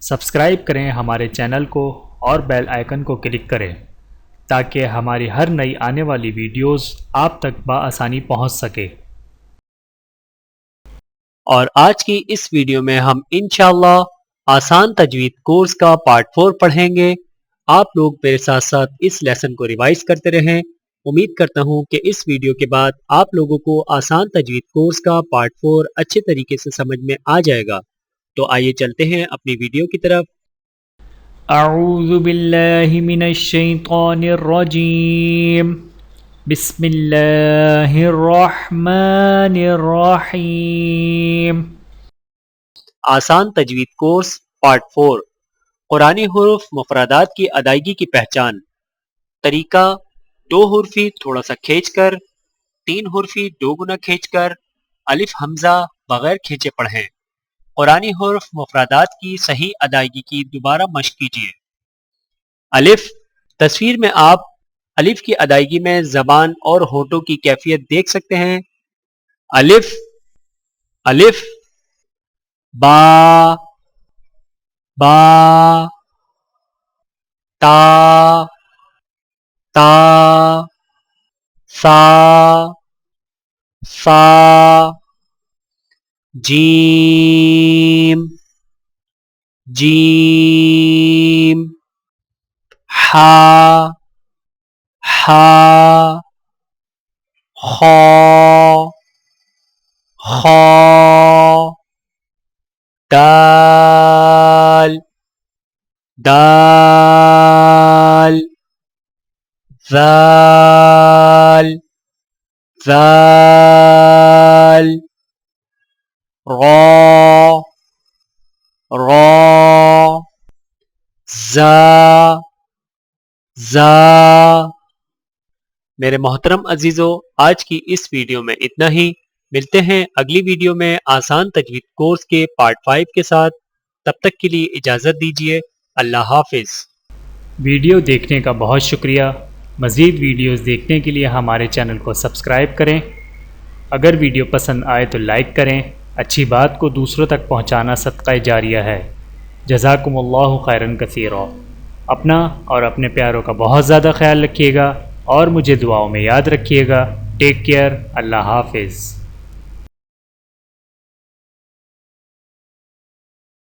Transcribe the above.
Subscribe کریں ہمارے channel کو اور بیل آئیکن کو کلک کریں تاکہ ہماری ہر نئی آنے والی ویڈیوز آپ تک بآسانی پہنچ سکے۔ اور آج کی اس ویڈیو میں ہم انشاءاللہ آسان تجوید کورس کا پارٹ 4 پڑھیں گے۔ آپ لوگ میرے ساتھ ساتھ اس لیسن کو ریوائز کرتے رہیں۔ امید کرتا ہوں کہ اس ویڈیو کے بعد آپ لوگوں کو آسان تجوید کورس کا پارٹ 4 اچھے طریقے سے سمجھ میں آ جائے گا۔ تو آئیے چلتے ہیں اپنی ویڈیو کی طرف۔ اعوذ باللہ من الشیطان الرجیم، بسم اللہ الرحمن الرحیم۔ آسان تجوید کورس پارٹ 4، قرآنی حروف مفردات کی ادائیگی کی پہچان۔ طریقہ: 2 حرفی تھوڑا سا کھینچ کر، 3 حرفی 2 گنا کھینچ کر، الف حمزہ بغیر کھینچے پڑھیں۔ قرآنی حروف مفردات کی صحیح ادائیگی کی دوبارہ مشق کیجیے۔ الف، تصویر میں آپ الف کی ادائیگی میں زبان اور ہونٹوں کی کیفیت دیکھ سکتے ہیں۔ الف الف، با با، تا تا، سا سا، جیم جیم، حا حا، خا خا، دال دال، ذال ذال، را را، زا زا۔ میرے محترم عزیزو، آج کی اس ویڈیو میں اتنا ہی۔ ملتے ہیں اگلی ویڈیو میں آسان تجوید کورس کے پارٹ 5 کے ساتھ۔ تب تک کے لیے اجازت دیجیے۔ اللہ حافظ۔ ویڈیو دیکھنے کا بہت شکریہ۔ مزید ویڈیوز دیکھنے کے لیے ہمارے چینل کو سبسکرائب کریں۔ اگر ویڈیو پسند آئے تو لائک کریں۔ اچھی بات کو دوسروں تک پہنچانا صدقہ جاریہ ہے۔ جزاکم اللہ خیرا کثیرا۔ اپنا اور اپنے پیاروں کا بہت زیادہ خیال رکھیے گا اور مجھے دعاؤں میں یاد رکھیے گا۔ Take care. اللہ حافظ۔